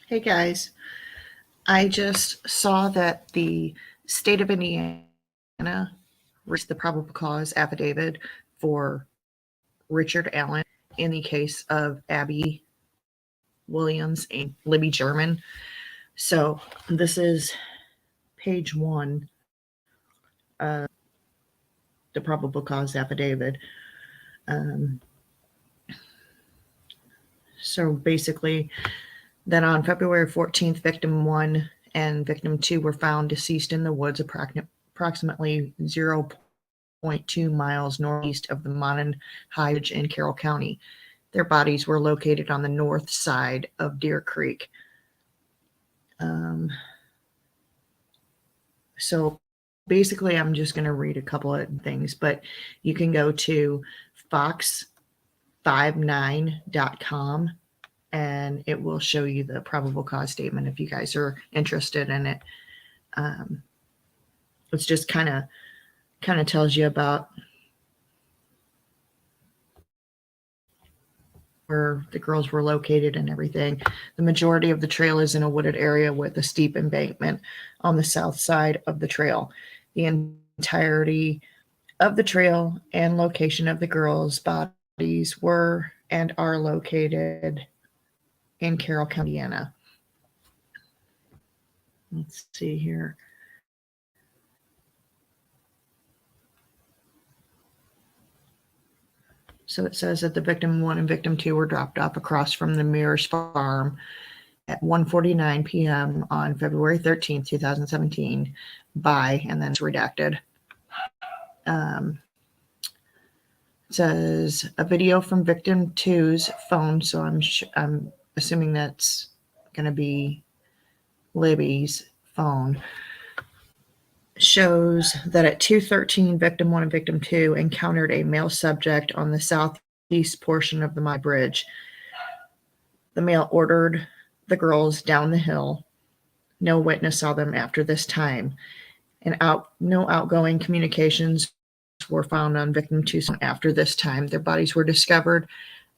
Hey guys, I just saw that the state of Indiana released the probable cause affidavit for Richard Allen in the case of Abby Williams and Libby German. So this is page 1 of the probable cause affidavit. So basically, that on February 14th, victim 1 and victim 2 were found deceased in the woods approximately 0.2 miles northeast of the Monon High Ridge in Carroll County. Their bodies were located on the north side of Deer Creek. So basically, I'm just going to read a couple of things, but you can go to fox59.com and it will show you the probable cause statement if you guys are interested in it. It's just kind of tells you about where the girls were located and everything. The majority of the trail is in a wooded area with a steep embankment on the south side of the trail. The entirety of the trail and location of the girls' bodies were and are located in Carroll County, Indiana. Let's see here. So it says that the victim 1 and victim 2 were dropped off across from the Mears farm at 1:49 p.m. on February 13th, 2017 by, and then it's redacted. It says a video from victim 2's phone, so I'm assuming that's going to be Libby's phone, shows that at 2:13, victim 1 and victim 2 encountered a male subject on the southeast portion of the My Bridge. The male ordered the girls down the hill. No witness saw them after this time, and no outgoing communications were found on victim 2 after this time. Their bodies were discovered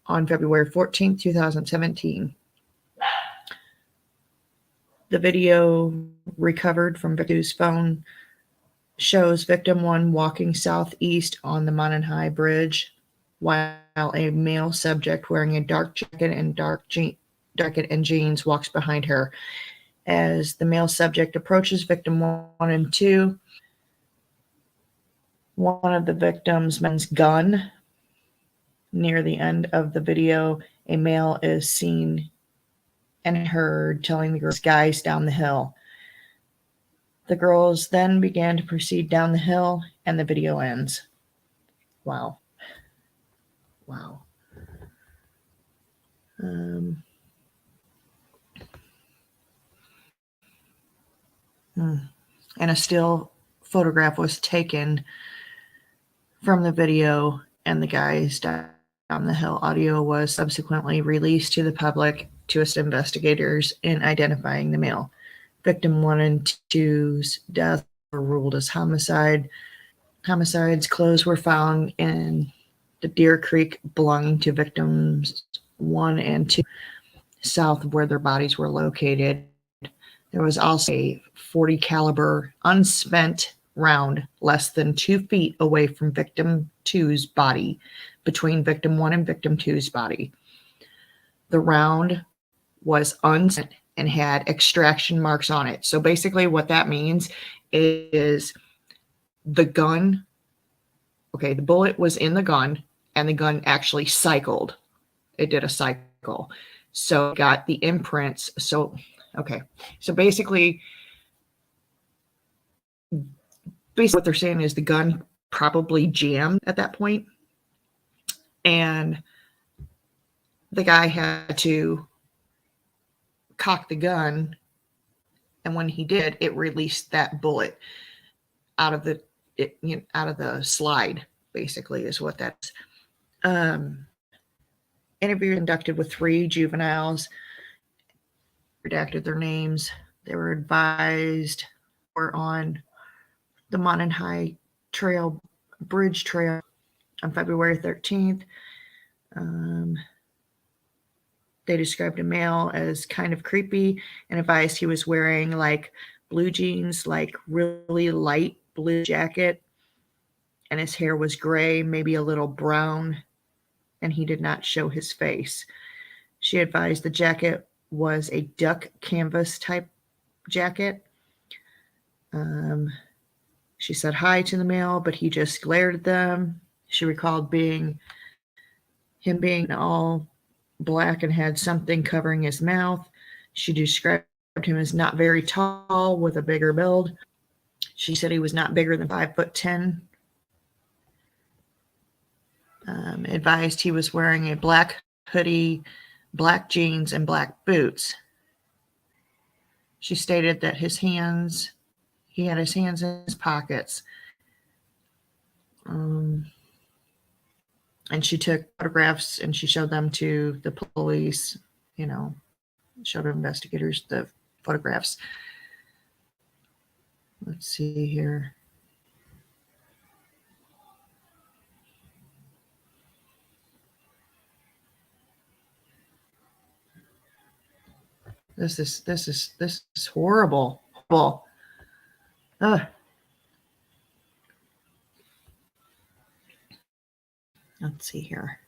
on February 14th, 2017. The video recovered from victim 2's phone shows victim 1 walking southeast on the Monon High Bridge while a male subject wearing a dark jacket and jeans walks behind her. As the male subject approaches victim 1 and 2, one of the victims' men's gun. Near the end of the video, a male is seen and heard telling the girls, "Guys, down the hill." The girls then began to proceed down the hill, and the video ends. Wow. And a still photograph was taken from the video, and the guys down the hill. Audio was subsequently released to the public to assist investigators in identifying the male. Victim 1 and 2's death were ruled as homicide. Homicide's clothes were found in the Deer Creek belonging to victims 1 and 2, south of where their bodies were located. There was also a .40 caliber unspent round less than 2 feet away from victim 2's body, between victim 1 and victim 2's body. The round was unspent and had extraction marks on it. So basically what that means is the gun, the bullet was in the gun and the gun actually cycled. It did a cycle. So it got the imprints. So basically what they're saying is the gun probably jammed at that point, and the guy had to cock the gun, and when he did, it released that bullet out of the slide, basically, is what that's. Interview conducted with 3 juveniles, redacted their names. They were advised were on the Monon High Bridge Trail on February 13th. They described a male as kind of creepy and advised he was wearing like blue jeans, like really light blue jacket, and his hair was gray, maybe a little brown, and he did not show his face. She advised the jacket was a duck canvas type jacket. She said hi to the male, but he just glared at them. She recalled him being all black and had something covering his mouth. She described him as not very tall with a bigger build. She said he was not bigger than 5'10". Advised he was wearing a black hoodie, black jeans, and black boots. She stated that he had his hands in his pockets. And she took photographs and she showed them to the police, showed investigators the photographs. Let's see here. This is horrible. Ugh. Let's see here.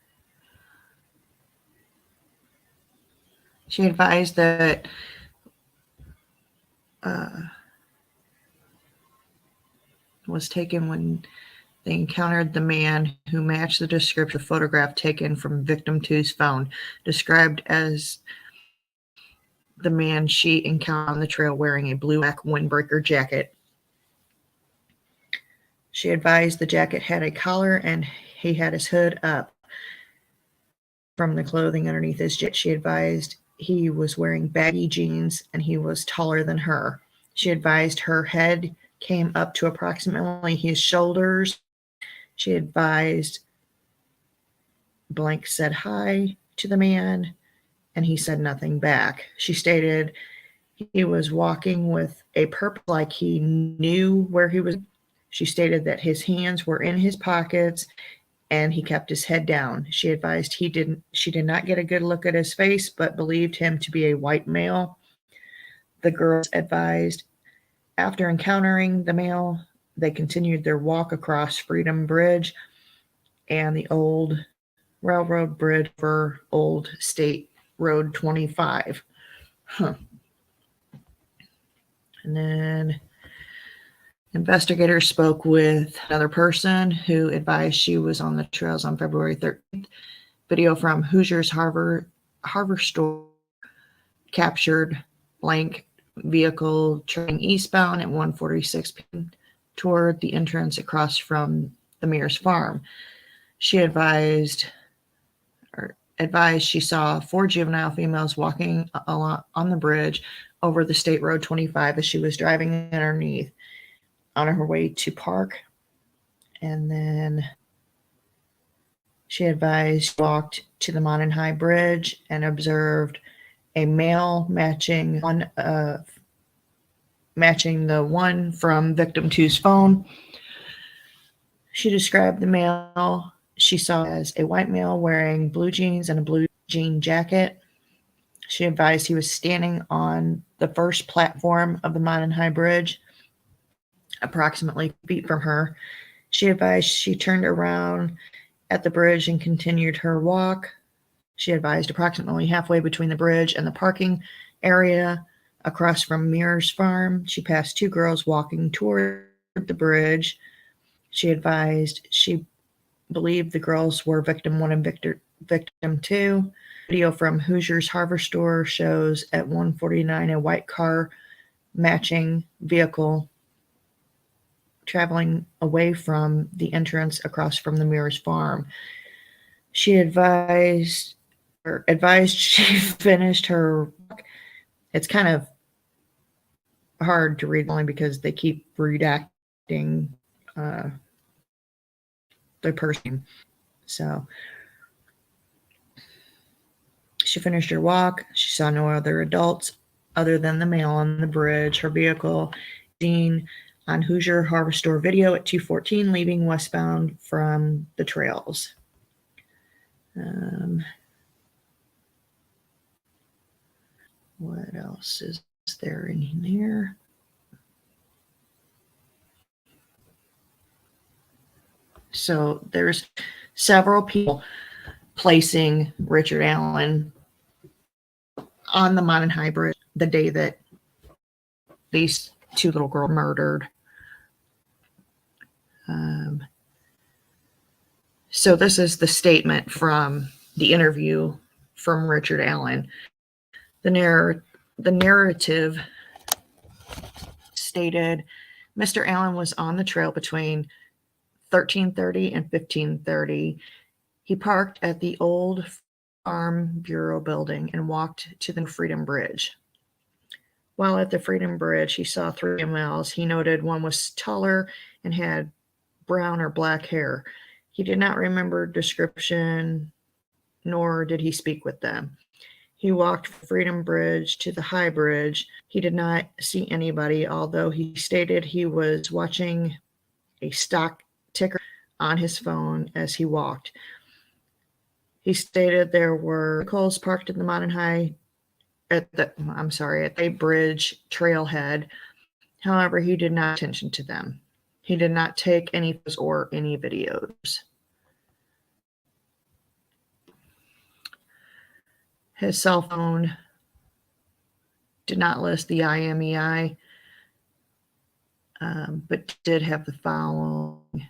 She advised that was taken when they encountered the man who matched the description of the photograph taken from victim two's phone, described as the man she encountered on the trail wearing a blue-black windbreaker jacket. She advised the jacket had a collar and he had his hood up from the clothing underneath his jacket. She advised he was wearing baggy jeans and he was taller than her. She advised her head came up to approximately his shoulders. She advised blank said hi to the man and he said nothing back. She stated he was walking with a purpose, like he knew where he was. She stated that his hands were in his pockets and he kept his head down. She advised she did not get a good look at his face, but believed him to be a white male. The girls advised after encountering the male, they continued their walk across Freedom Bridge and the old railroad bridge for Old State Road 25. And then investigators spoke with another person who advised she was on the trails on February 13th. Video from Hoosiers Harbor Store captured blank vehicle turning eastbound at 1:46 p.m. toward the entrance across from the Mears farm. She advised she saw 4 juvenile females walking along on the bridge over the State Road 25 as she was driving underneath on her way to park. And then she advised she walked to the Mountain High Bridge and observed a male matching the one from victim two's phone. She described the male she saw as a white male wearing blue jeans and a blue jean jacket. She advised he was standing on the first platform of the Mountain High Bridge, approximately feet from her. She advised she turned around at the bridge and continued her walk. She advised approximately halfway between the bridge and the parking area across from Mears Farm, she passed 2 girls walking toward the bridge. She advised she believed the girls were victim 1 and victim 2. Video from Hoosiers Harbor Store shows at 1:49 a white car matching vehicle traveling away from the entrance across from the Mears farm. She advised she finished her walk. It's kind of hard to read only because they keep redacting the person. So she finished her walk. She saw no other adults other than the male on the bridge. Her vehicle seen on Hoosier Harbor Store video at 2:14 leaving westbound from the trails. What else is there in there? So there's several people placing Richard Allen on the Mountain High Bridge the day that these two little girls were murdered. So this is the statement from the interview from Richard Allen. The narrative stated, Mr. Allen was on the trail between 13:30 and 15:30. He parked at the old Farm Bureau building and walked to the Freedom Bridge. While at the Freedom Bridge, he saw three males. He noted one was taller and had brown or black hair. He did not remember description, nor did he speak with them. He walked from Freedom Bridge to the High Bridge. He did not see anybody, although he stated he was watching a stock ticker on his phone as he walked. He stated there were vehicles parked in the Mountain High at the bridge trailhead. However, he did not pay attention to them. He did not take any photos or any videos. His cell phone did not list the IMEI, but did have the following,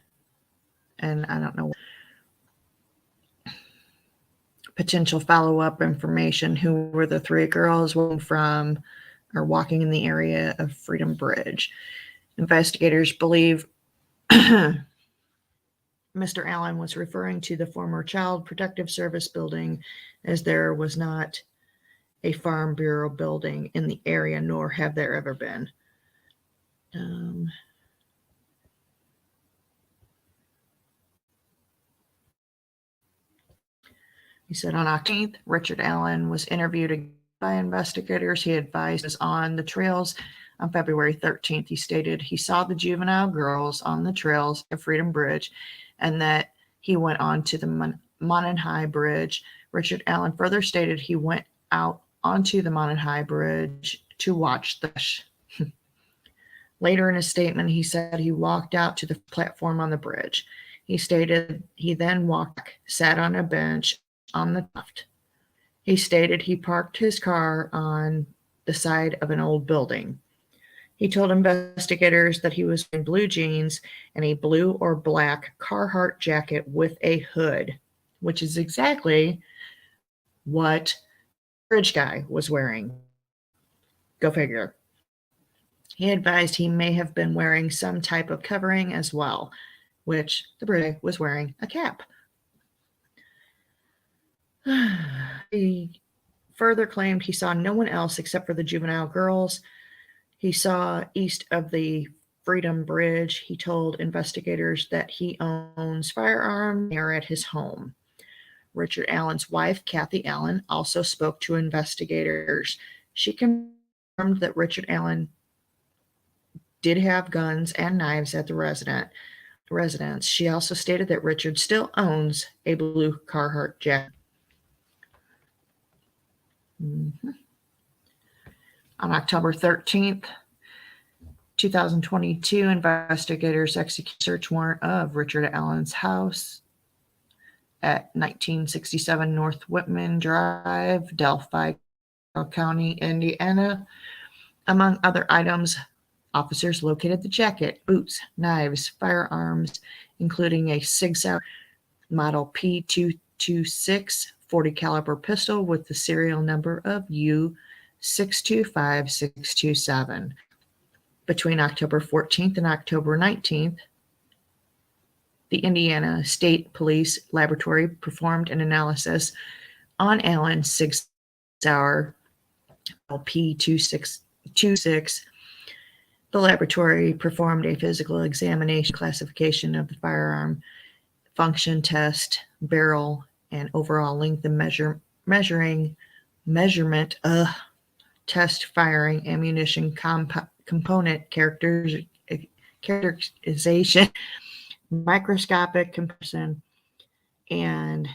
and I don't know, potential follow-up information. Who were the three girls walking in the area of Freedom Bridge? Investigators believe Mr. Allen was referring to the former Child Protective Service building, as there was not a Farm Bureau building in the area, nor have there ever been. He said on October 18th, Richard Allen was interviewed by investigators. He advised us on the trails. On February 13th, he stated he saw the juvenile girls on the trails at Freedom Bridge and that he went on to the Mountain High Bridge. Richard Allen further stated he went out onto the Mountain High Bridge to watch the fish. Later in his statement, he said he walked out to the platform on the bridge. He stated he then sat on a bench on the left. He stated he parked his car on the side of an old building. He told investigators that he was wearing blue jeans and a blue or black Carhartt jacket with a hood, which is exactly what the bridge guy was wearing. Go figure. He advised he may have been wearing some type of covering as well, which the bridge guy was wearing a cap. He further claimed he saw no one else except for the juvenile girls. He saw east of the Freedom Bridge. He told investigators that he owns firearms near at his home. Richard Allen's wife, Kathy Allen, also spoke to investigators. She confirmed that Richard Allen did have guns and knives at the residence. She also stated that Richard still owns a blue Carhartt jacket. On October 13th, 2022, investigators executed a search warrant of Richard Allen's house at 1967 North Whitman Drive, Delphi County, Indiana. Among other items, officers located the jacket, boots, knives, firearms, including a Sig Sauer model P226 .40 caliber pistol with the serial number of U625627. Between October 14th and October 19th, the Indiana State Police Laboratory performed an analysis on Allen's Sig Sauer P226. The laboratory performed a physical examination, classification of the firearm, function test, barrel, and overall length and measurement, test firing, ammunition component characterization, microscopic comparison, and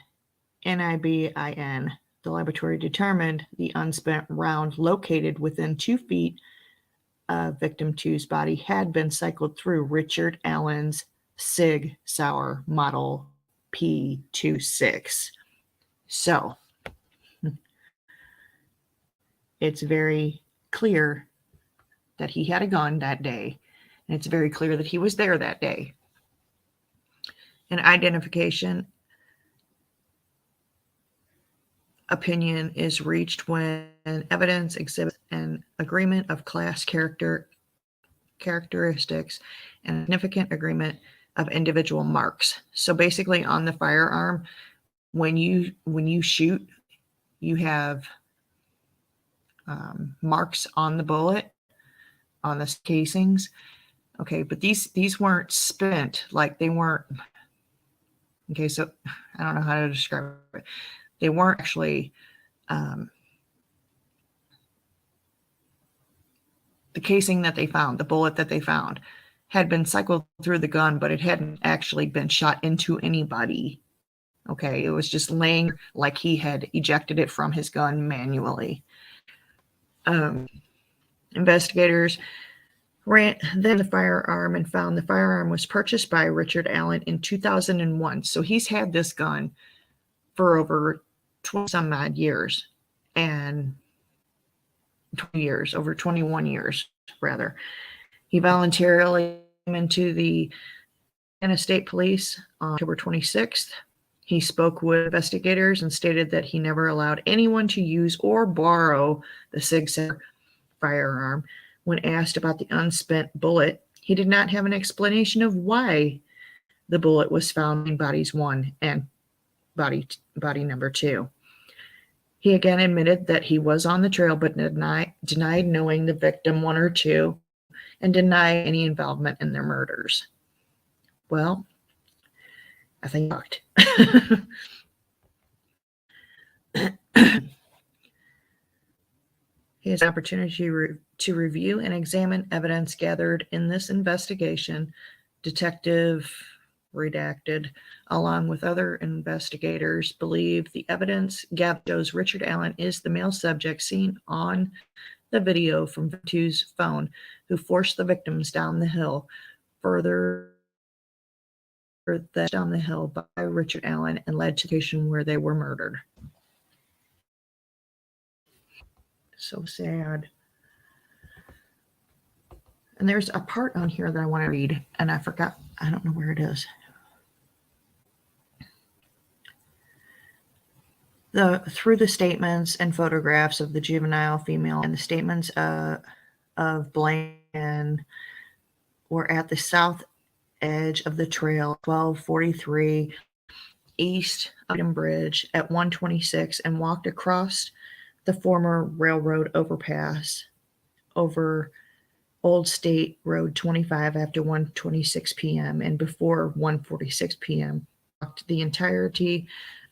NIBIN, the laboratory determined the unspent round located within 2 feet of victim two's body had been cycled through Richard Allen's Sig Sauer Model P26. So it's very clear that he had a gun that day, and it's very clear that he was there that day. An identification opinion is reached when evidence exhibits an agreement of class characteristics and significant agreement of individual marks. So basically on the firearm, when you shoot, you have marks on the bullet, on the casings. Okay, but these weren't spent, like they weren't. Okay, so I don't know how to describe it. They weren't actually the casing that they found, the bullet that they found, had been cycled through the gun, but it hadn't actually been shot into anybody. Okay, it was just laying like he had ejected it from his gun manually. Investigators ran then the firearm and found the firearm was purchased by Richard Allen in 2001. So he's had this gun for over 20 some odd years, and 20 years, over 21 years rather. He voluntarily came into the Indiana State Police on October 26th. He spoke with investigators and stated that he never allowed anyone to use or borrow the Sig Sauer firearm. When asked about the unspent bullet, he did not have an explanation of why the bullet was found in bodies 1 and body number 2. He again admitted that he was on the trail, but denied knowing the victim 1 or 2 and denied any involvement in their murders. Well, I think fucked. He has an opportunity to review and examine evidence gathered in this investigation. Detective redacted, along with other investigators, believe the evidence gathered shows Richard Allen is the male subject seen on the video from Two's phone who forced the victims down the hill. Further, that down the hill by Richard Allen and led to the location where they were murdered. So sad. And there's a part on here that I want to read, and I forgot. I don't know where it is. Through the statements and photographs of the juvenile female and the statements of Blaine were at the south edge of the trail, 1243 east of Bridge at 126, and walked across the former railroad overpass over Old State Road 25 after 1:26 p.m. and before 1:46 p.m. Walked the entirety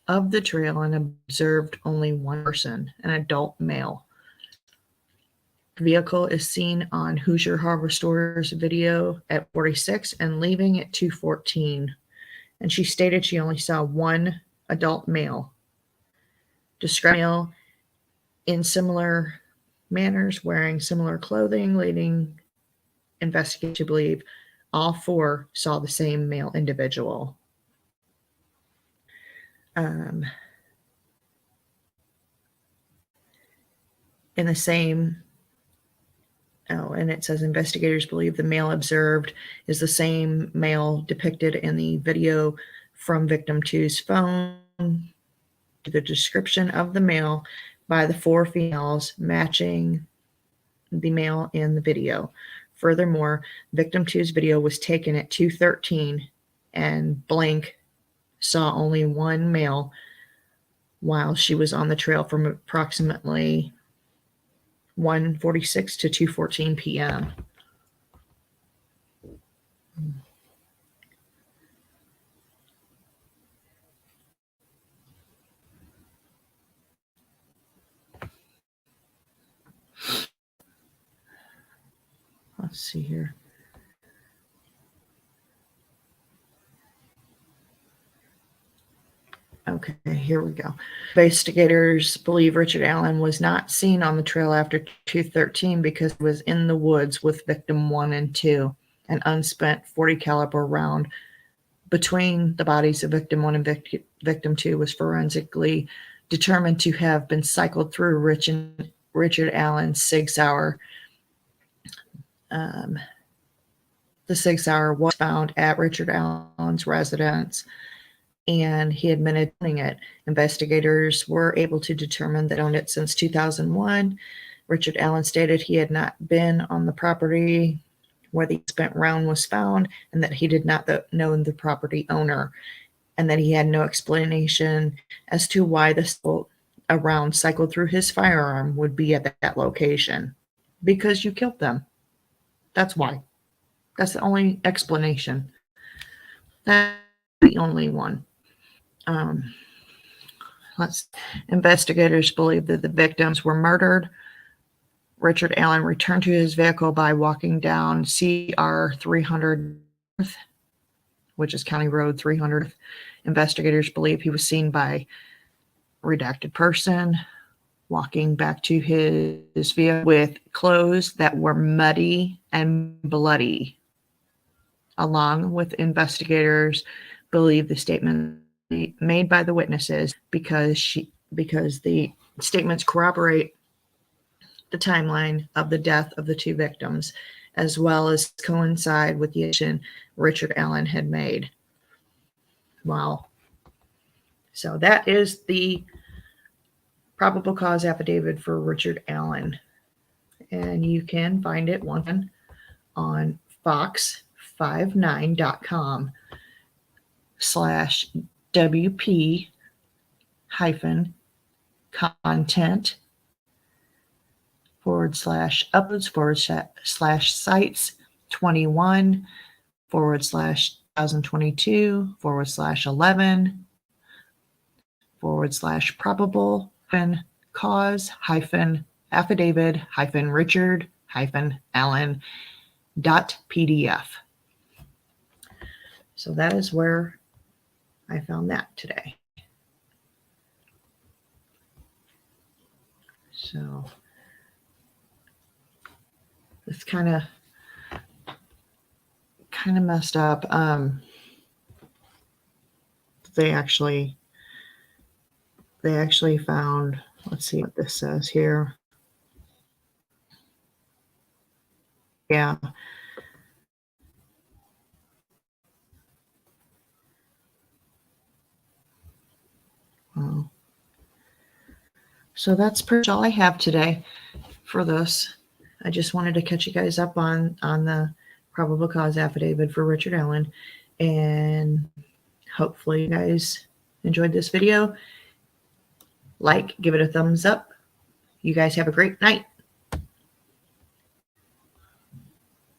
of the trail and observed only one person, an adult male. The vehicle is seen on Hoosier Harbor Store's video at 46 and leaving at 2:14. And she stated she only saw one adult male. Described male in similar manners, wearing similar clothing, leading investigators to believe all 4 saw the same male individual. In the same, and it says investigators believe the male observed is the same male depicted in the video from victim 2's phone. The description of the male by the 4 females matching the male in the video. Furthermore, victim 2's video was taken at 2:13 and blank saw only one male while she was on the trail from approximately 1:46 to 2:14 p.m. Let's see here. Okay. Okay, here we go. Investigators believe Richard Allen was not seen on the trail after 2:13 because he was in the woods with victim 1 and 2, an unspent 40 caliber round between the bodies of victim 1 and victim 2 was forensically determined to have been cycled through Richard Allen's Sig Sauer. The Sig Sauer was found at Richard Allen's residence, and he admitted owning it. Investigators were able to determine that owned it since 2001. Richard Allen stated he had not been on the property where the spent round was found, and that he did not know the property owner, and that he had no explanation as to why a round cycled through his firearm would be at that location. Because you killed them. That's why. That's the only explanation. That's the only one. Investigators believe that the victims were murdered. Richard Allen returned to his vehicle by walking down CR 300, which is County Road 300. Investigators believe he was seen by a redacted person walking back to his vehicle with clothes that were muddy and bloody. Along with investigators believe the statement made by the witnesses because the statements corroborate the timeline of the death of the 2 victims, as well as coincide with the action Richard Allen had made. Wow. So that is the probable cause affidavit for Richard Allen. And you can find it on fox59.com/WP-content /uploads/sites 21/2022/11/probable cause affidavit Richard Allen.pdf. So that is where I found that today. So it's kind of messed up. They actually found, let's see what this says here. Yeah. Well, so that's pretty much all I have today for this. I just wanted to catch you guys up on the probable cause affidavit for Richard Allen, and hopefully you guys enjoyed this video. Give it a thumbs up. You guys have a great night.